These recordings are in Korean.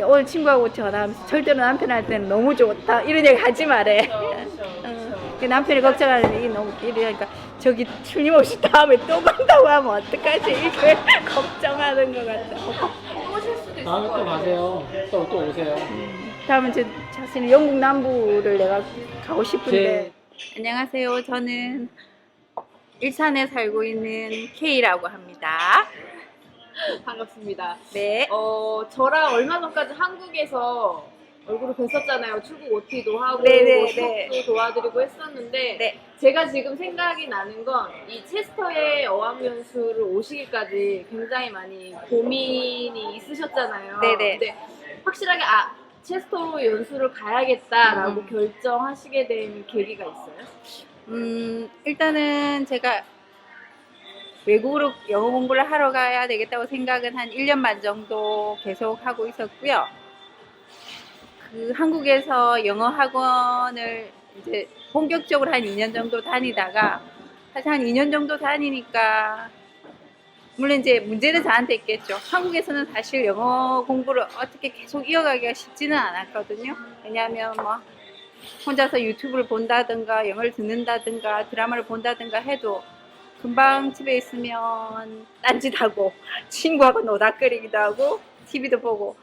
오늘 친구하고 전화하면서 절대로 남편한테는 너무 좋다 이런 얘기 하지 말래. 그 남편이 걱정하는 게 너무 이러니까 저기 틀림없이 다음에 또 간다고 하면 어떡하지 이걸 걱정하는 것 같아. 오실 수도 있을 다음에 또 거예요. 가세요. 또 오세요. 다음은 사실은 영국 남부를 내가 가고 싶은데. 안녕하세요. 저는 일산에 살고 있는 K라고 합니다. 반갑습니다. 네. 저랑 얼마 전까지 한국에서 얼굴을 뵀었잖아요. 출국 OT도 하고 네네, 뭐 네. 수업도 도와드리고 했었는데 네. 제가 지금 생각이 나는 건 이 체스터의 어학연수를 오시기까지 굉장히 많이 고민이 있으셨잖아요. 네네. 근데 확실하게 체스터로 연수를 가야겠다라고 결정하시게 된 계기가 있어요? 일단은 제가 외국으로 영어 공부를 하러 가야 되겠다고 생각은 한 1년 반 정도 계속 하고 있었고요. 그 한국에서 영어 학원을 이제 본격적으로 한 2년 정도 다니다가 사실 한 2년 정도 다니니까 물론 이제 문제는 저한테 있겠죠. 한국에서는 사실 영어 공부를 어떻게 계속 이어가기가 쉽지는 않았거든요. 왜냐하면 뭐 혼자서 유튜브를 본다든가 영어를 듣는다든가 드라마를 본다든가 해도 금방 집에 있으면 딴짓하고 친구하고 노닥거리기도 하고 TV도 보고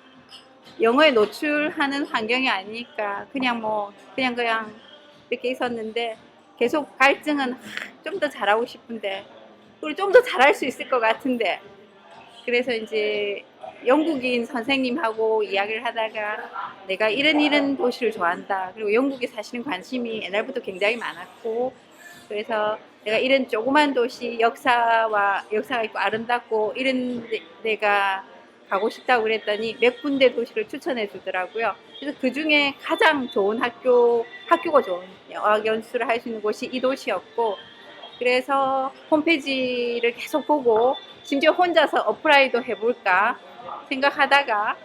영어에 노출하는 환경이 아니니까 그냥 이렇게 있었는데 계속 갈증은 좀 더 잘하고 싶은데 그리고 좀 더 잘할 수 있을 것 같은데 그래서 이제 영국인 선생님하고 이야기를 하다가 내가 이런 도시를 좋아한다. 그리고 영국에 사시는 관심이 옛날부터 굉장히 많았고 그래서 내가 이런 조그만 도시 역사가 있고 아름답고 이런 데가 가고 싶다고 그랬더니 몇 군데 도시를 추천해 주더라고요. 그래서 그 중에 가장 좋은 학교가 좋은 어학연수를 할 수 있는 곳이 이 도시였고 그래서 홈페이지를 계속 보고 심지어 혼자서 어플라이도 해볼까 생각하다가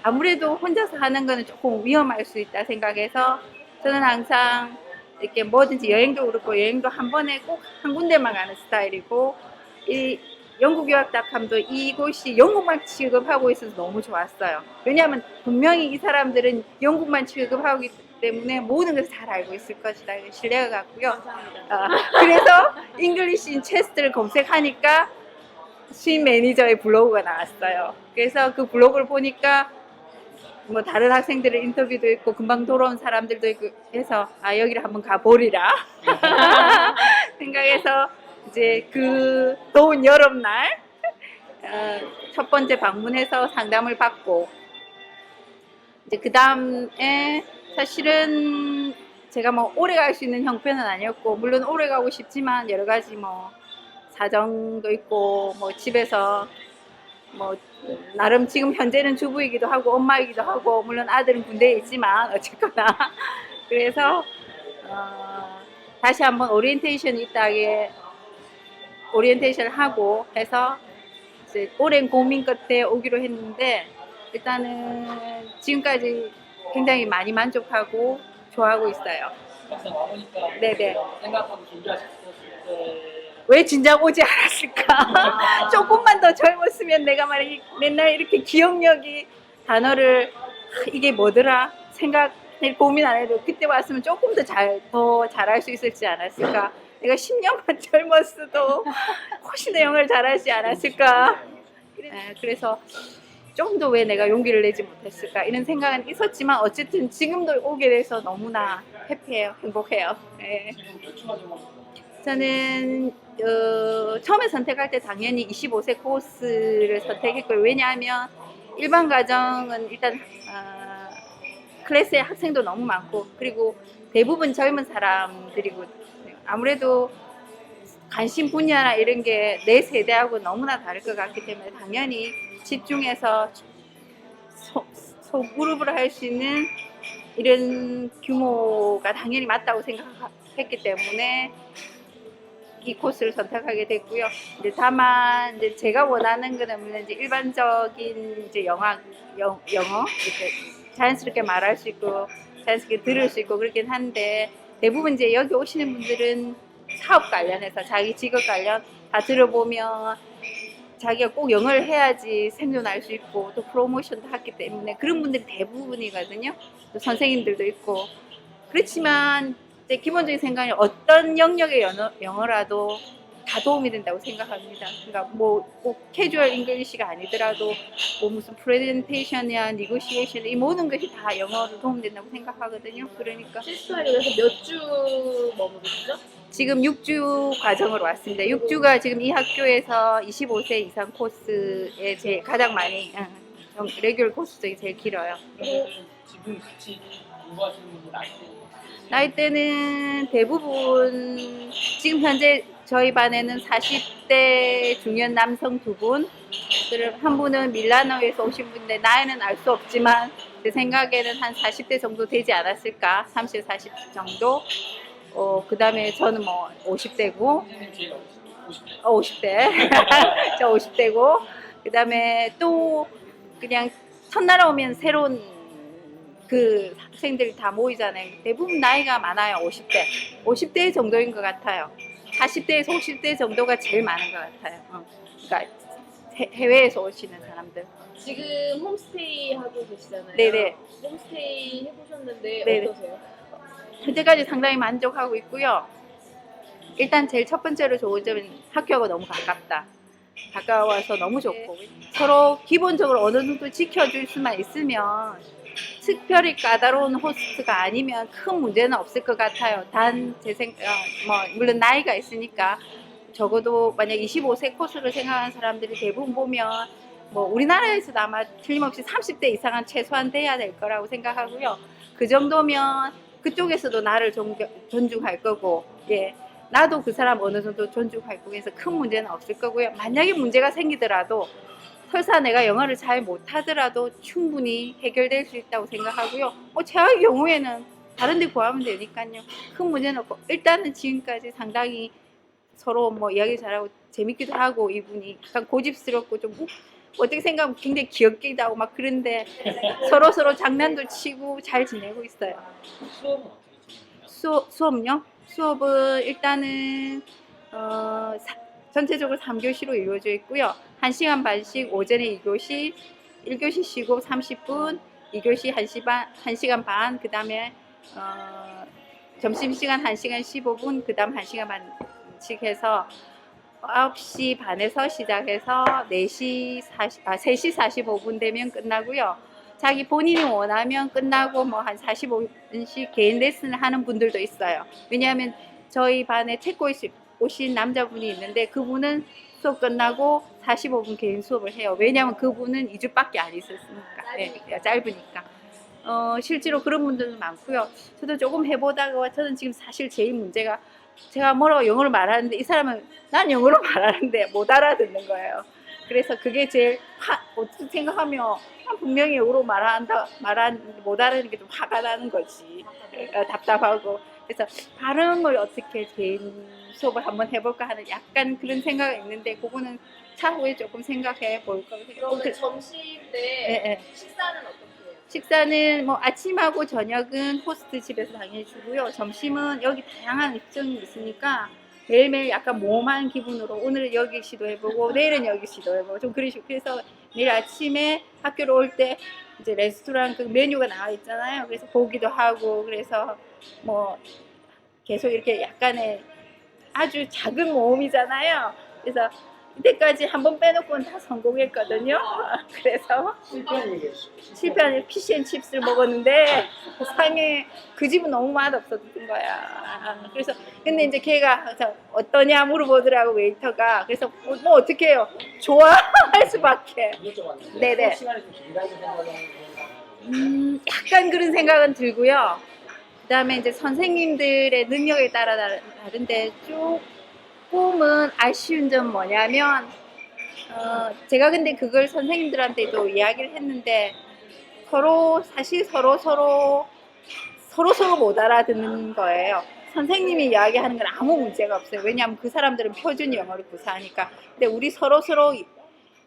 아무래도 혼자서 하는 거는 조금 위험할 수 있다 생각해서 저는 항상 이렇게 뭐든지 여행도 그렇고 여행도 한 번에 꼭 한 군데만 가는 스타일이고 이 영국유학닷컴도 이곳이 영국만 취급하고 있어서 너무 좋았어요. 왜냐하면 분명히 이 사람들은 영국만 취급하고 있기 때문에 모든 것을 잘 알고 있을 것이다 신뢰가 갔고요. 그래서 잉글리시 인 체스트를 검색하니까 수임 매니저의 블로그가 나왔어요. 그래서 그 블로그를 보니까 뭐 다른 학생들의 인터뷰도 있고 금방 돌아온 사람들도 있고 해서 여기를 한번 가보리라 생각해서 이제 그 더운 여름날 첫 번째 방문해서 상담을 받고 이제 그 다음에 사실은 제가 뭐 오래 갈 수 있는 형편은 아니었고 물론 오래 가고 싶지만 여러 가지 뭐 사정도 있고 뭐 집에서 뭐 나름 지금 현재는 주부이기도 하고 엄마이기도 하고 물론 아들은 군대에 있지만 어쨌거나 그래서 다시 한번 오리엔테이션이 있다게 오리엔테이션을 하고 해서 이제 오랜 고민 끝에 오기로 했는데 일단은 지금까지 굉장히 많이 만족하고 좋아하고 있어요. 막상 와보니까 네네. 생각하고 준비하셨을 때 왜 진작 오지 않았을까? 조금만 더 젊었으면 내가 말이 맨날 이렇게 기억력이 단어를 이게 뭐더라 생각 고민 안 해도 그때 왔으면 조금 더 잘할 수 있을지 않았을까? 내가 10년만 젊었어도 훨씬 더 영어를 잘하지 않았을까? 그래서 좀 더 왜 내가 용기를 내지 못했을까 이런 생각은 있었지만 어쨌든 지금도 오게 돼서 너무나 해피해요, 행복해요. 네. 지금 몇 주나 정도 저는 처음에 선택할 때 당연히 25세 코스를 선택했고요. 왜냐하면 일반 과정은 일단 클래스에 학생도 너무 많고 그리고 대부분 젊은 사람들이고 아무래도 관심 분야나 이런 게 내 세대하고 너무나 다를 것 같기 때문에 당연히 집중해서 소그룹으로 할 수 있는 이런 규모가 당연히 맞다고 생각했기 때문에 이 코스를 선택하게 됐고요. 이제 다만 이제 제가 원하는 거는 물론 이제 일반적인 이제 영어 이렇게 자연스럽게 말할 수 있고 자연스럽게 들을 수 있고 그렇긴 한데 대부분 이제 여기 오시는 분들은 사업 관련해서 자기 직업 관련 다 들어보면 자기가 꼭 영어를 해야지 생존할 수 있고 또 프로모션도 하기 때문에 그런 분들이 대부분이거든요. 또 선생님들도 있고. 그렇지만 제 기본적인 생각은 어떤 영역의 영어라도 다 도움이 된다고 생각합니다. 그러니까 뭐 꼭 캐주얼 잉글리시가 아니더라도 뭐 무슨 프레젠테이션이야, 니고시에이션 이 모든 것이 다 영어로 도움된다고 생각하거든요. 그러니까 체스터에 그래서 몇 주 머무르시죠? 지금 6주 과정으로 왔습니다. 6주가 지금 이 학교에서 25세 이상 코스에 제일 가장 많이 레귤 코스 중에 제일 길어요. 그러면 지금 같이 공부하시는 분들 나이대는 대부분 지금 현재 저희 반에는 40대 중년 남성 2분, 그리고 한 분은 밀라노에서 오신 분인데 나이는 알 수 없지만 제 생각에는 한 40대 정도 되지 않았을까, 30, 40 정도. 그 다음에 저는 뭐 50대고, 선생님 제일 어리시죠? 50대. 50대. 저 50대고, 그 다음에 또 그냥 첫날 오면 새로운 그 학생들이 다 모이잖아요. 대부분 나이가 많아요. 50대. 50대 정도인 것 같아요. 40대에서 50대 정도가 제일 많은 것 같아요. 그러니까 해외에서 오시는 사람들. 지금 홈스테이 하고 계시잖아요. 네네. 홈스테이 해보셨는데 네네. 어떠세요? 현재까지 상당히 만족하고 있고요. 일단 제일 첫 번째로 좋은 점은 학교하고 너무 가깝다. 가까워서 너무 좋고 서로 기본적으로 어느 정도 지켜줄 수만 있으면 특별히 까다로운 호스트가 아니면 큰 문제는 없을 것 같아요. 단 제 생각, 뭐 물론 나이가 있으니까 적어도 만약 25세 코스를 생각하는 사람들이 대부분 보면 뭐 우리나라에서도 아마 틀림없이 30대 이상은 최소한 돼야 될 거라고 생각하고요. 그 정도면 그쪽에서도 나를 존중할 거고, 예, 나도 그 사람 어느 정도 존중할 거고 해서 큰 문제는 없을 거고요. 만약에 문제가 생기더라도 설사 내가 영어를 잘 못하더라도 충분히 해결될 수 있다고 생각하고요. 최악의 경우에는 다른 데 구하면 되니까요. 큰 문제는 없고, 일단은 지금까지 상당히 서로 뭐 이야기 잘하고 재밌기도 하고, 이분이 약간 고집스럽고 좀 어떻게 생각하면 굉장히 귀엽기도 하고 막 그런데 서로 장난도 치고 잘 지내고 있어요. 수업은 어떻게 진행해요? 수업요? 수업은 일단은 전체적으로 3교시로 이루어져 있고요. 1시간 반씩 오전에 2교시, 1교시 쉬고 30분, 2교시 1시간 반, 그 다음에 점심시간 1시간 15분, 그 다음 1시간 반씩 해서 9시 반에서 시작해서 3시 45분 되면 끝나고요. 자기 본인이 원하면 끝나고 뭐 한 45분씩 개인 레슨을 하는 분들도 있어요. 왜냐하면 저희 반에 체코 오신 남자분이 있는데 그분은 수업 끝나고 45분 개인 수업을 해요. 왜냐하면 그분은 2주밖에 안 있었으니까. 네, 짧으니까. 실제로 그런 분들도 많고요. 저도 조금 해보다가 저는 지금 사실 제일 문제가 제가 뭐라고 영어를 말하는데 이 사람은 난 영어로 말하는데 못 알아듣는 거예요. 그래서 그게 제일 어떻게 생각하면 분명히 영어로 말하는데 못 알아듣는 게 좀 화가 나는 거지. 답답하고. 그래서 발음을 어떻게 개인 수업을 한번 해볼까 하는 약간 그런 생각이 있는데 그거는 차후에 조금 생각해 볼 거고. 그러면 점심 때 식사는 어떻게 해요? 식사는 뭐 아침하고 저녁은 호스트 집에서 당연히 주고요. 점심은 여기 다양한 입점이 있으니까 매일매일 약간 모험한 기분으로 오늘은 여기 시도해보고 내일은 여기 시도해보고 좀 그러시고, 그래서 내일 아침에 학교로 올 때 이제 레스토랑 그 메뉴가 나와 있잖아요. 그래서 보기도 하고, 그래서 뭐 계속 이렇게 약간의 아주 작은 모험이잖아요. 그래서 이때까지 한 번 빼놓고는 다 성공했거든요. 그래서 실패한 피시앤칩스를 먹었는데 상해 그 집은 너무 맛없었던 거야. 그래서 근데 이제 걔가 어떠냐 물어보더라고 웨이터가. 그래서 뭐 어떻게 해요? 좋아할 수밖에. 네네. 시간이 좀 길다고 생각하는 약간 그런 생각은 들고요. 그 다음에 이제 선생님들의 능력에 따라 다른데 조금은 아쉬운 점 뭐냐면 제가 근데 그걸 선생님들한테도 이야기를 했는데 사실 서로 못 알아듣는 거예요. 선생님이 이야기하는 건 아무 문제가 없어요. 왜냐하면 그 사람들은 표준 영어를 구사하니까. 근데 우리 서로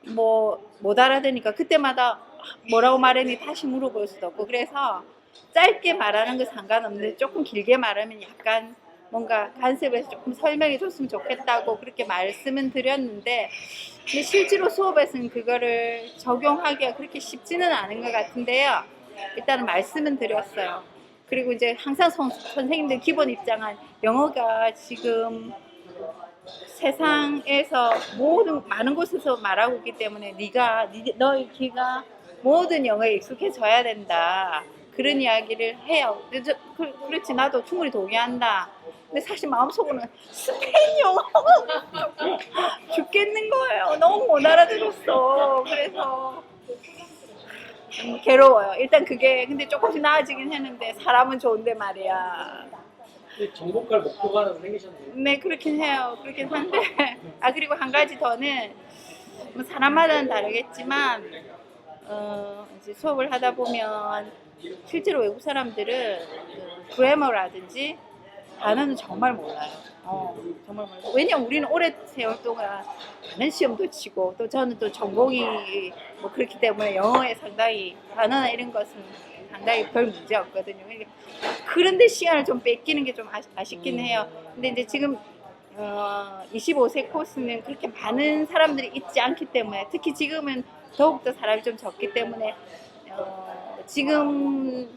뭐 못 알아듣으니까 그때마다 뭐라고 말했니 다시 물어볼 수도 없고, 그래서 짧게 말하는 거 상관없는데 조금 길게 말하면 약간 뭔가 간섭해서 조금 설명해 줬으면 좋겠다고 그렇게 말씀은 드렸는데, 근데 실제로 수업에서는 그거를 적용하기가 그렇게 쉽지는 않은 것 같은데요. 일단은 말씀은 드렸어요. 그리고 이제 항상 선생님들 기본 입장은 영어가 지금 세상에서 많은 곳에서 말하고 있기 때문에 너의 귀가 모든 영어에 익숙해져야 된다. 그런 이야기를 해요. 그렇지, 나도 충분히 동의한다. 근데 사실 마음속으로는 스페인 영어 죽겠는 거예요. 너무 못 알아들었어. 그래서 괴로워요. 일단 그게 근데 조금씩 나아지긴 했는데, 사람은 좋은데 말이야. 정복할 목표가 하나 생기셨네요. 네, 그렇긴 해요. 그렇긴 한데, 그리고 한 가지 더는, 뭐 사람마다는 다르겠지만, 이제 수업을 하다 보면, 실제로 외국 사람들은 그래머라든지 단어는 정말 몰라요. 정말 몰라요. 왜냐면 우리는 오래 세월 동안 많은 시험도 치고, 또 저는 또 전공이 뭐 그렇기 때문에 영어에 상당히 단어나 이런 것은 상당히 별 문제 없거든요. 그러니까 그런데 시간을 좀 뺏기는 게 좀 아쉽긴 해요. 근데 이제 지금 25세 코스는 그렇게 많은 사람들이 있지 않기 때문에, 특히 지금은 더욱더 사람이 좀 적기 때문에 지금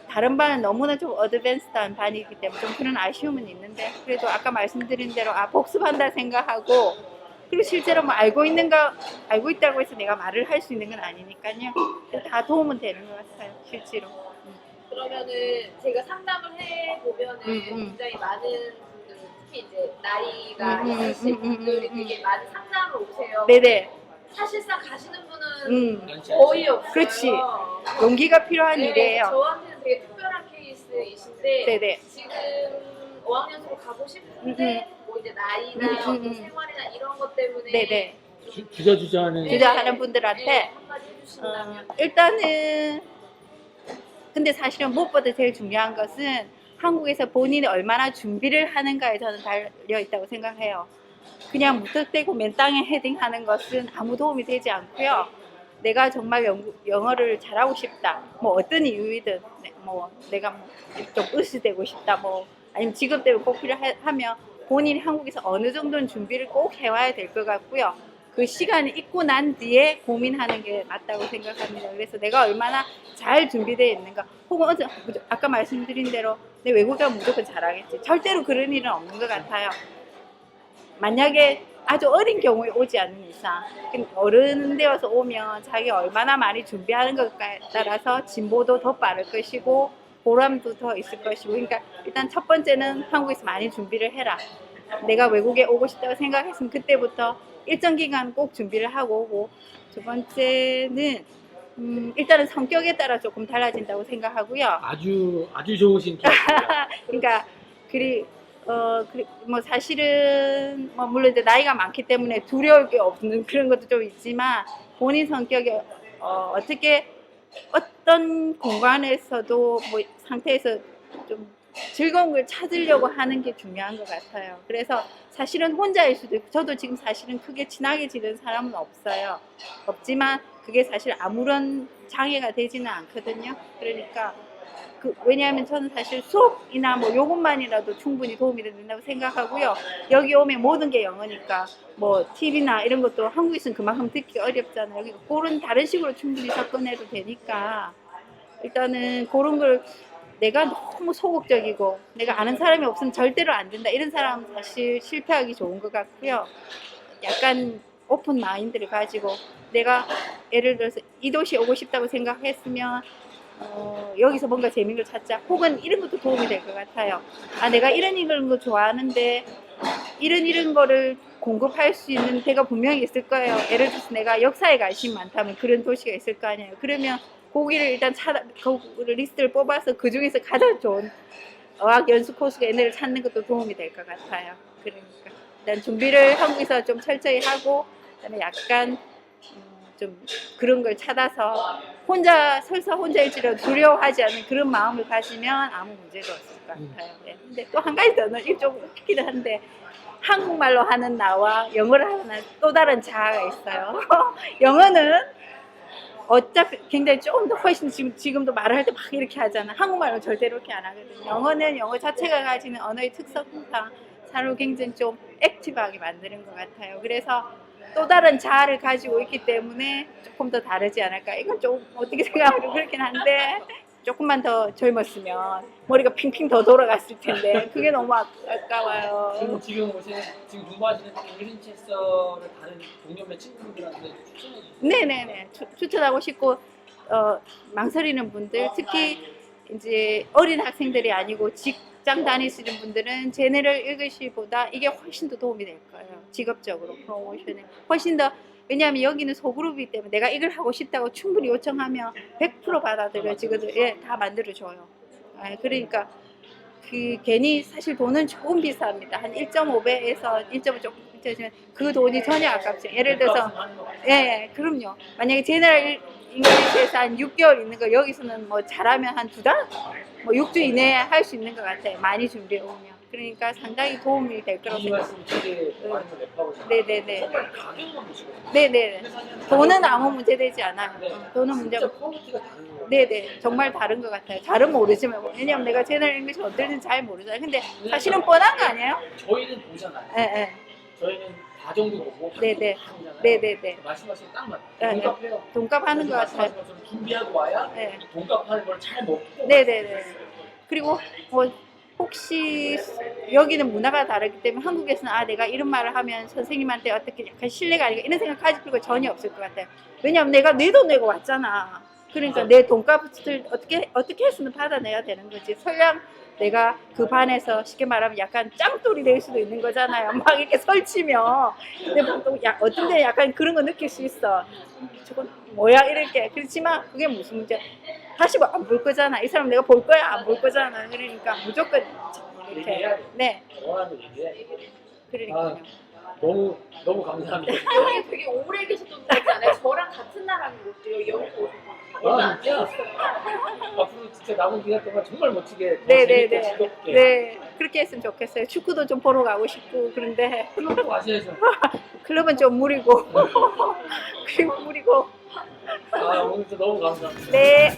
다른 반은 너무나 좀 어드밴스드한 반이기 때문에 좀 그런 아쉬움은 있는데, 그래도 아까 말씀드린 대로 복습한다 생각하고, 그리고 실제로 뭐 알고 있다고 해서 내가 말을 할 수 있는 건 아니니까요. 다 도움은 되는 것 같아요, 실제로. 그러면은 제가 상담을 해보면은 굉장히 많은 분들, 특히 이제 나이가 있으신 분들이 되게 많이 상담을 오세요. 네네. 사실상 가시는 분은 많지 거의 없어요. 그렇지. 용기가 필요한 네, 일이에요. 저한테는 되게 특별한 케이스이신데, 네네. 지금 5학년으로 가고 싶은데 뭐 이제 나이나 어떤 생활이나 이런 것 때문에 네네. 주저주저하는. 주저하는 분들한테 네, 한마디 해주신다면. 일단은, 근데 사실은 무엇보다 제일 중요한 것은 한국에서 본인이 얼마나 준비를 하는가에 저는 달려 있다고 생각해요. 그냥 무턱대고 맨 땅에 헤딩하는 것은 아무 도움이 되지 않고요. 내가 정말 영어를 잘하고 싶다, 뭐 어떤 이유이든, 뭐 내가 좀 으스되고 싶다, 뭐 아니면 직업 때문에 꼭 필요하면 본인이 한국에서 어느 정도는 준비를 꼭 해와야 될 것 같고요. 그 시간이 있고 난 뒤에 고민하는 게 맞다고 생각합니다. 그래서 내가 얼마나 잘 준비되어 있는가, 혹은 아까 말씀드린 대로 내 외국어가 무조건 잘하겠지, 절대로 그런 일은 없는 것 같아요. 만약에 아주 어린 경우에 오지 않는 이상, 어른 되어서 오면 자기가 얼마나 많이 준비하는 것에 따라서 진보도 더 빠를 것이고 보람도 더 있을 것이고, 그러니까 일단 첫 번째는 한국에서 많이 준비를 해라. 내가 외국에 오고 싶다고 생각했으면 그때부터 일정 기간 꼭 준비를 하고 오고, 두 번째는 일단은 성격에 따라 조금 달라진다고 생각하고요. 아주 좋으신 케이스입니다. 그러니까 뭐 사실은 뭐 물론 이제 나이가 많기 때문에 두려울 게 없는 그런 것도 좀 있지만, 본인 성격이 어떻게 어떤 공간에서도 뭐 상태에서 좀 즐거운 걸 찾으려고 하는 게 중요한 것 같아요. 그래서 사실은 혼자일 수도 있고, 저도 지금 사실은 크게 친하게 지낸 사람은 없지만 그게 사실 아무런 장애가 되지는 않거든요. 그러니까 왜냐하면 저는 사실 수업이나 뭐 요것만이라도 충분히 도움이 된다고 생각하고요. 여기 오면 모든 게 영어니까 뭐 TV나 이런 것도 한국에서는 그만큼 듣기 어렵잖아요. 그러니까 그런 다른 식으로 충분히 접근해도 되니까, 일단은 그런 걸, 내가 너무 소극적이고 내가 아는 사람이 없으면 절대로 안 된다, 이런 사람은 사실 실패하기 좋은 것 같고요. 약간 오픈 마인드를 가지고, 내가 예를 들어서 이 도시에 오고 싶다고 생각했으면 여기서 뭔가 재밌는 걸 찾자, 혹은 이런 것도 도움이 될 것 같아요. 내가 이런 거 좋아하는데 이런 거를 공급할 수 있는 데가 분명히 있을 거예요. 예를 들어서 내가 역사에 관심이 많다면 그런 도시가 있을 거 아니에요. 그러면 거기를 일단 그 리스트를 뽑아서 그 중에서 가장 좋은 어학 연수 코스가 있는 걸 찾는 것도 도움이 될 것 같아요. 그러니까 일단 준비를 한국에서 좀 철저히 하고, 그다음에 약간 좀 그런 걸 찾아서 설사 혼자일지라도 두려워하지 않는 그런 마음을 가지면 아무 문제도 없을 것 같아요. 네. 근데 또 한 가지 더는, 이게 좀 웃기긴 한데, 한국말로 하는 나와 영어를 하는 나 또 다른 자아가 있어요. 영어는 어차피 굉장히 조금 더 훨씬 지금도 말을 할 때 막 이렇게 하잖아. 한국말은 절대로 이렇게 안 하거든. 영어는 영어 자체가 가지는 언어의 특성상 사람을 굉장히 좀 액티브하게 만드는 것 같아요. 그래서 또 다른 자아를 가지고 있기 때문에 조금 더 다르지 않을까. 이건 좀 어떻게 생각하면 그렇긴 한데 조금만 더 젊었으면 머리가 핑핑 더 돌아갔을 텐데 그게 너무 아까워요. 지금 공부하시는 잉글리시 체스를 다른 동년배 친구분들한테 추천해 주세요. 네네네. 추천하고 싶고, 망설이는 분들, 특히 이제 어린 학생들이 아니고 직장 다니시는 분들은 제네럴 읽으시보다 이게 훨씬 더 도움이 될 거예요. 직업적으로 프로모션에. 훨씬 더, 왜냐하면 여기는 소그룹이기 때문에 내가 이걸 하고 싶다고 충분히 요청하면 100% 받아들여지거든요. 예, 다 만들어줘요. 그러니까 그 괜히 사실 돈은 조금 비쌉니다. 한 1.5배에서 1.5 조금 비싸지만 그 돈이 전혀 아깝지. 예를 들어서 예, 그럼요. 만약에 제너럴 잉글리시에서 한 6개월 있는 거 여기서는 뭐 잘하면 한 2달? 뭐 6주 이내에 할 수 있는 것 같아요. 많이 준비해 오면. 그러니까 상당히 도움이 될 거라고 이 생각합니다. 말씀 되게 많은 걸 랩하고 있어요. 네네네. 정말 가격만 보시거든요. 네네. 돈은 아무 문제 되지 않아요. 돈은 문제 진짜 퀄리티가 다른 거예요. 네네. 정말 다른 것 같아요. 잘은 모르지만. 왜냐면 내가 제너럴 잉글리시 어떨지 잘 모르잖아요. 근데 사실은 뻔한 거 아니에요? 저희는 보잖아요. 예, 예. 저희는 과정도 보고 네네. 하잖아요. 네네네. 말씀하신 딱 맞아요. 네, 네. 돈값해요. 돈값 하는 것 같아요. 말씀하신 것처럼 준비하고 와야 네. 돈값 하는 걸 잘 먹고. 네네네. 그리고 뭐 혹시 여기는 문화가 다르기 때문에 한국에서는 아 내가 이런 말을 하면 선생님한테 어떻게 약간 신뢰가 아닌가 이런 생각 가질 필요가 전혀 없을 것 같아요. 왜냐하면 내가 내 돈 내고 왔잖아. 그러니까 내 돈값을 어떻게 해서는 받아내야 되는 거지. 설령 내가 그 반에서 쉽게 말하면 약간 짱돌이 될 수도 있는 거잖아요. 막 이렇게 설치면. 근데 보통 어떤 데 약간 그런 거 느낄 수 있어. 저건 뭐야 이렇게. 그렇지만 그게 무슨 문제. 다시 안 볼 거잖아. 이 사람 내가 볼 거야 안 볼 거잖아. 그러니까 무조건 이렇게. 네. 원하는 얘기에 그러니까요. 너무 감사합니다. 여기 되게 오래 계셨던 분 같지 않아요? 저랑 같은 나라인 것도 여기 아 진짜 앞으로 진짜 남은 기간 동안 정말 멋지게 더 네네네. 재밌게 즐겁게 네. 그렇게 했으면 좋겠어요. 축구도 좀 보러 가고 싶고 그런데 클럽도 가셔야죠. 클럽은 좀 무리고 그리고 무리고. 아 오늘 진짜 너무 감사합니다. 네.